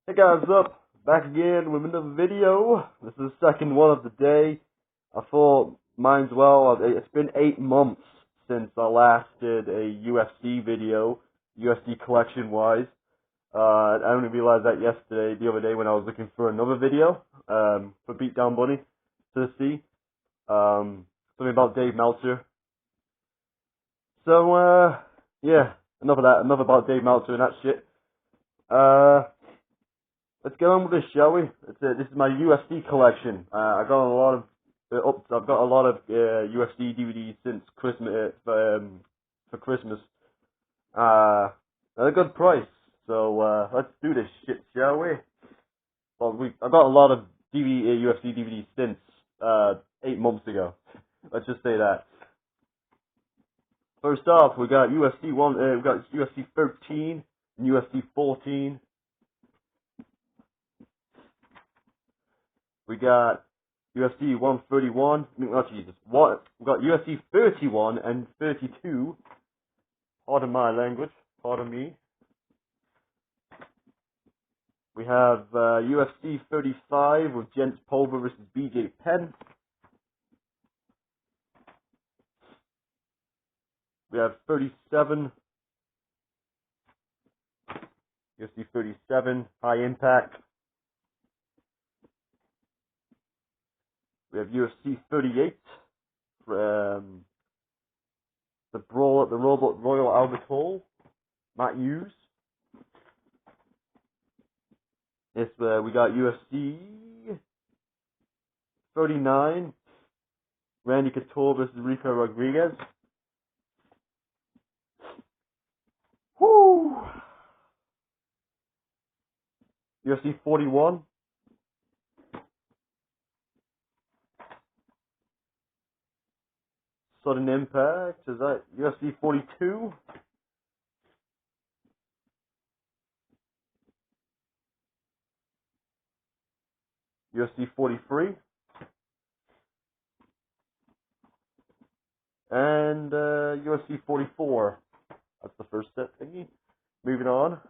Hey guys, what's up? Back again with another video. This is the second one of the day. I thought mine's well. It's been 8 months since I last did a UFC video, UFC collection wise. I only realized that the other day when I was looking for another video for Beatdown Bunny to see. Something about Dave Meltzer. So yeah, enough of that. Enough about Dave Meltzer and that shit. Let's get on with this, shall we? This is my UFC collection. I've got a lot of UFC DVDs since Christmas for Christmas. At a good price. So let's do this shit, shall we? Well, I've got a lot of UFC DVDs since 8 months ago. Let's just say that. First off, we got UFC 13 and UFC 14. We got UFC 131. Oh, Jesus. What? We got UFC 31 and 32. Pardon my language. Pardon me. We have UFC 35 with Jens Pulver versus BJ Penn. We have 37. UFC 37 High Impact. We have UFC 38, the Brawl at the Royal Albert Hall, Matt Hughes. Yes, we got UFC 39, Randy Couture versus Rico Rodriguez. Woo! UFC 41. Sudden Impact, is that UFC 42? UFC 43? And UFC 44. That's the first set thingy. Moving on.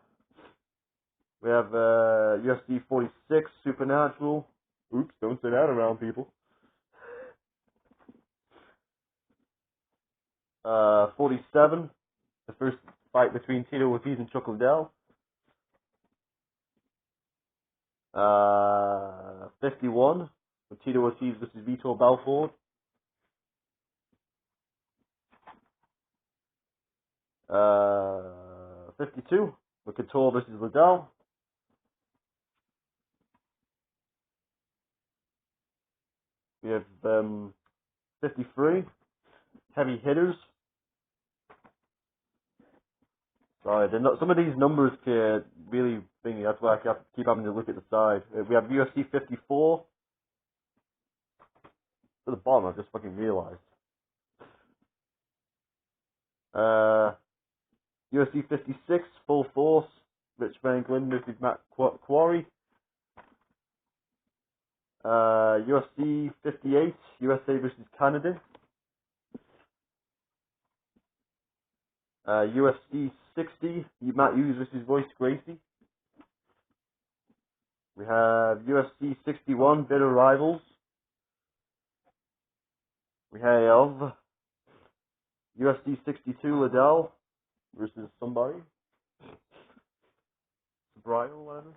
We have UFC 46, Supernatural. Oops, don't say that around people. 47, the first fight between Tito Ortiz and Chuck Liddell. 51, Tito Ortiz versus Vitor Belfort. 52, Couture versus Liddell. We have 53, Heavy Hitters. Sorry, some of these numbers can really thingy. That's why I have to keep having to look at the side. We have UFC 54. To the bottom, I just fucking realized. UFC 56, Full Force, Rich Franklin versus Matt Quarry. UFC 58, USA versus Canada. UFC 60, Matt Hughes versus Royce Gracie. We have UFC 61, Bitter Rivals. We have UFC 62, Liddell versus somebody. Brian or whatever.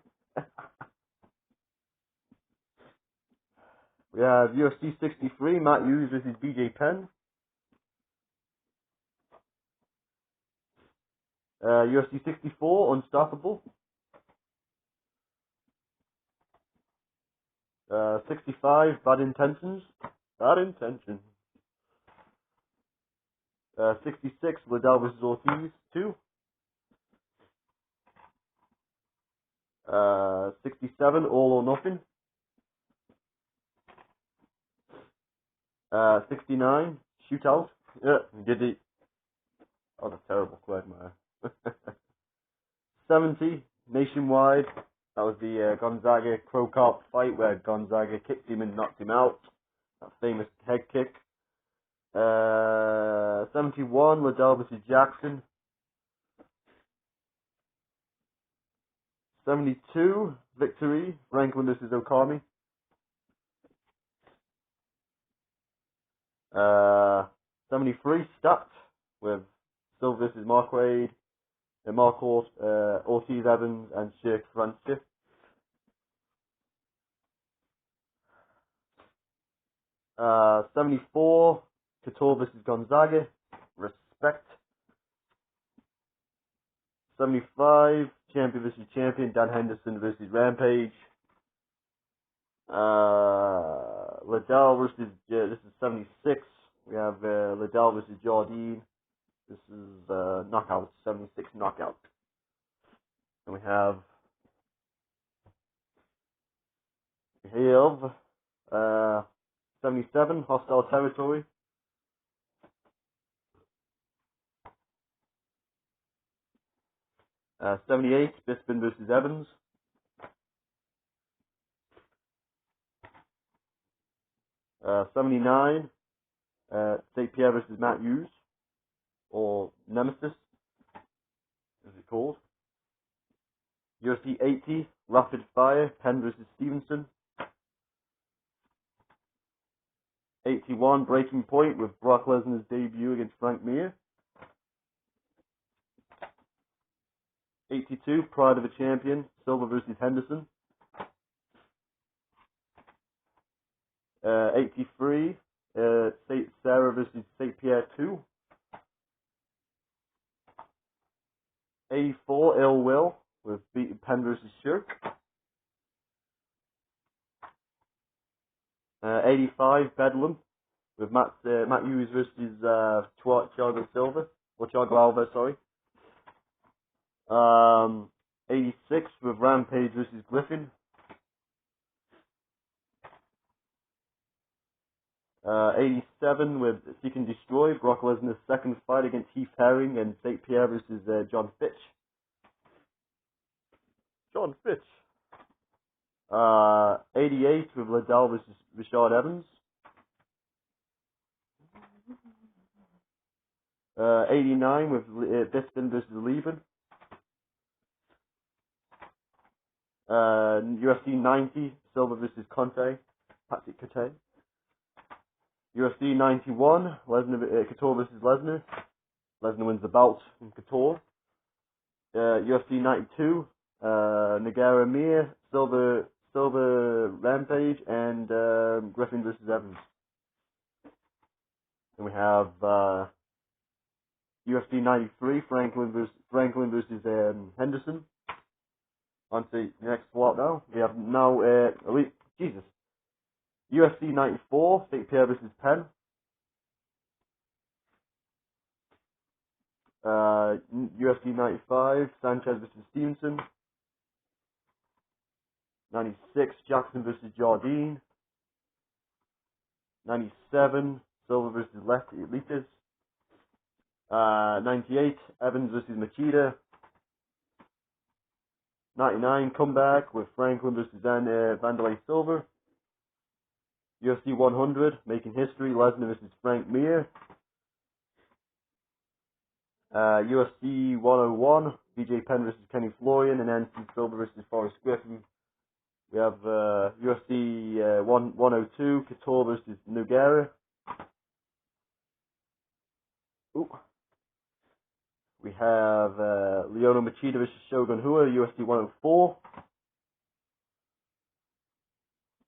We have UFC 63, Matt Hughes versus BJ Penn. UFC 64, Unstoppable. 65, Bad Intentions. 66, Liddell versus Ortiz 2. 67, All or Nothing. 69, Shootout. Yeah, did it. Oh, that's terrible, Quagmire. 70, Nationwide. That was the Gonzaga Crow Cop fight where Gonzaga kicked him and knocked him out. That famous head kick. 71, Liddell versus Jackson. 72, victory, Franklin versus Okami. 73, stacked, with Silva versus Marquardt, Marquardt, Ortiz Evans, and Sheikh Francis. 74, Couture versus Gonzaga, respect. 75, champion versus champion, Dan Henderson versus Rampage. Liddell versus, this is 76. We have Liddell versus Jardine. This is knockout, 76 knockout. And we have 77, hostile territory. 78, Bisping versus Evans. 79, St. Pierre versus Matt Hughes, or Nemesis, as it's called. UFC 80, Rapid Fire, Penn versus Stevenson. 81, Breaking Point, with Brock Lesnar's debut against Frank Mir. 82, Pride of a Champion, Silva versus Henderson. 83, Sarah versus St. Pierre 2. 84, Ill Will, with Penn versus Shirk. 85, Bedlam, with Matt Hughes versus Thiago Silva, or Thiago Alves, sorry. 86, with Rampage versus Griffin. 87, with Seek and Destroy, Brock Lesnar's second fight against Heath Herring, and St. Pierre versus John Fitch. John Fitch. 88, with Liddell versus Rashad Evans. 89, with Bisping versus Levin. UFC 90, Silva versus Patrick Conte. UFC 91, Couture versus Lesnar. Lesnar wins the bout from Couture. UFC 92, Nagara Mir, Silva Rampage, and Griffin versus Evans. And we have UFC 93, Franklin versus Henderson. On to the next slot now. We have now UFC 94, St. Pierre versus Penn. UFC 95, Sanchez versus Stevenson. 96, Jackson versus Jardine. 97, Silva versus Litas. 98, Evans versus Machida. 99, comeback with Franklin versus Vanderlei Silva. UFC 100, making history, Lesnar versus Frank Mir. UFC 101, BJ Penn versus Kenny Florian, and Anderson Silva versus Forrest Griffin. We have UFC 102, Couture versus Nogueira. Ooh. We have Leona Machida versus Shogun Rua, UFC 104.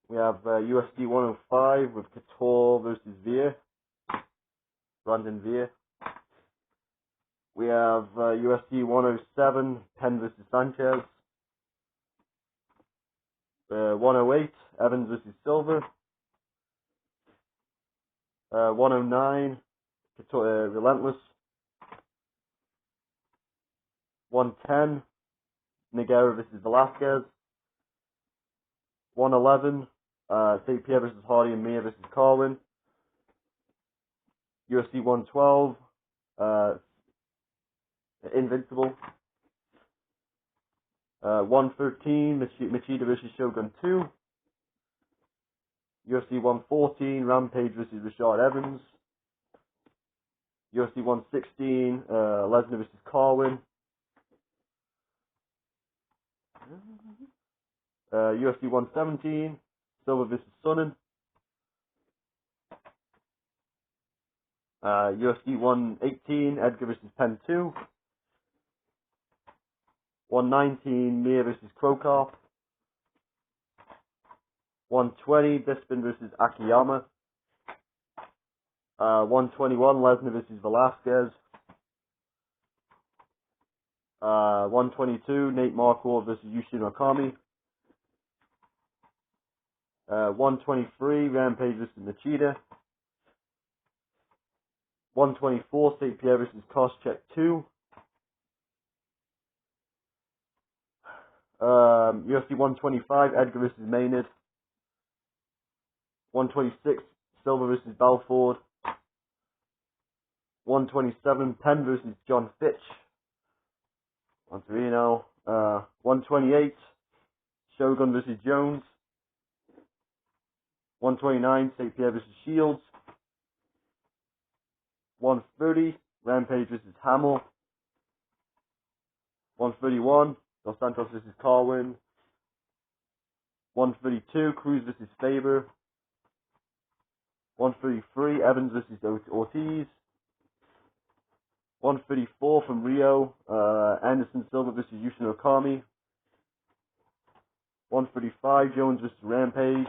We have UFC 105 with Couture versus Veer, Brandon Veer. We have UFC 107, Penn versus Sanchez. 108, Evans versus Silva. 109, Relentless. 110, Nogueira versus Velasquez. 111, St. Pierre versus Hardy and Mir versus Carwin. UFC 112, Invincible. 113, Machida versus Shogun 2. UFC 114, Rampage versus Rashad Evans. UFC 116, Lesnar versus Carwin. UFC 117, Silva versus Sonnen. UFC 118, Edgar versus Penn 2. 119, Mir versus Krokop. 120, Bisping versus Akiyama. 121, Lesnar versus Velasquez. 122, Nate Marquardt versus Yushin Okami. 123, Rampage versus Machida. 124, St. Pierre versus Koscheck 2. UFC 125, Edgar versus Maynard. 126, Silva versus Belford. 127, Penn versus John Fitch. Monterino. 128, Shogun versus Jones. 129, St. Pierre versus Shields. 130, Rampage versus Hamill. 131, Dos Santos versus Carwin. 132, Cruz versus Faber. 133, Evans versus Ortiz. 134 from Rio, Anderson Silva versus Yushin Okami. 135, Jones versus Rampage.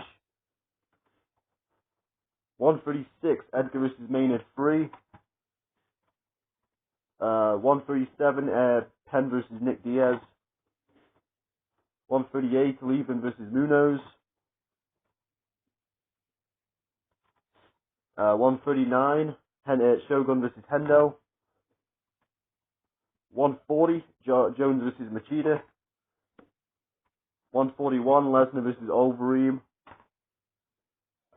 136, Edgar versus Maynard 3. 137, Penn versus Nick Diaz. 138, Levin versus Munoz. 139, Shogun versus Hendo. 140, Jones versus Machida. 141, Lesnar versus Overeem.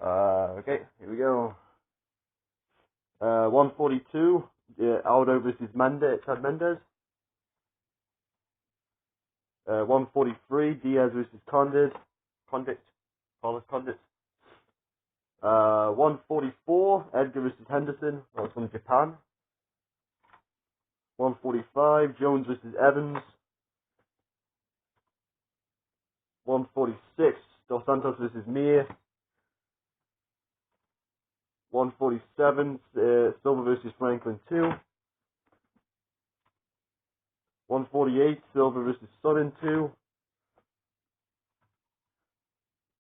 Okay, here we go. 142, Aldo versus Chad Mendez. 143, Diaz versus Condit. Carlos Condit. 144, Edgar versus Henderson. That was from Japan. 145, Jones versus Evans. 146, Dos Santos versus Mir. 147, Silva versus Franklin 2. 148, Silva versus Sonnen 2.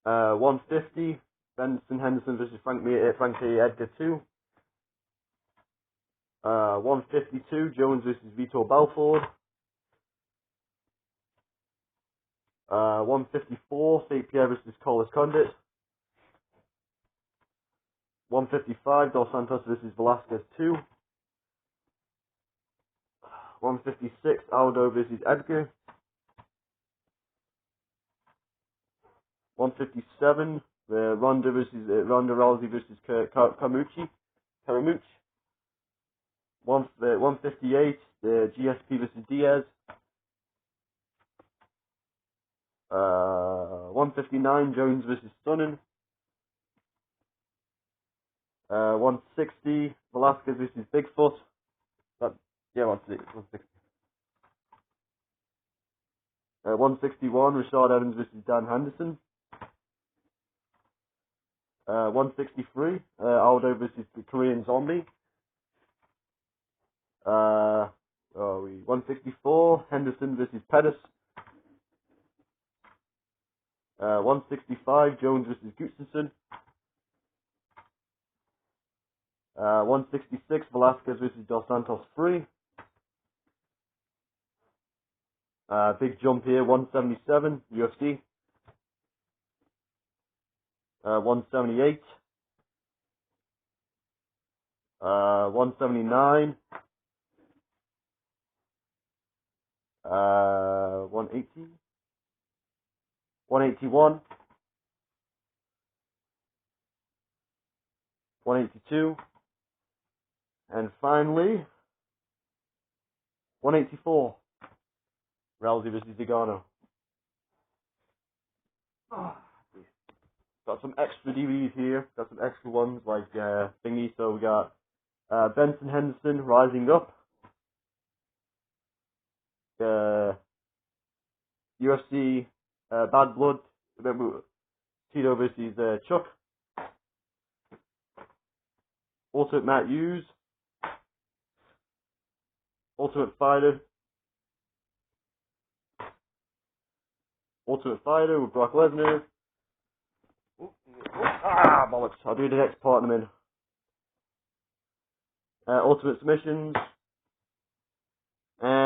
150, Benson Henderson versus Frank K. Edgar 2. 152, Jones versus Vitor Belfort. 154, St. Pierre versus Carlos Condit. 155, Dos Santos versus Velasquez 2. 156, Aldo versus Edgar. 157, Ronda Rousey versus Karamuch. 158, GSP versus Diaz. 159, Jones versus Sonnen. 160, Velasquez versus Bigfoot. 160. 161, Rashad Evans versus Dan Henderson. 163, Aldo versus the Korean Zombie. 164, Henderson versus Pettis. 165, Jones versus Gustafsson. 166, Velasquez versus Dos Santos 3. Big jump here, 177, UFC. 178. 179. 180. 181. 182. And finally, 184. Rousey versus Zagano. Got some extra DVDs here. Got some extra ones like thingy. So we got Benson Henderson Rising Up. UFC Bad Blood, Tito versus Chuck. Ultimate Matt Hughes. Ultimate Fighter. Ultimate Fighter with Brock Lesnar. Bollocks. I'll do the next part in a minute. Ultimate Submissions.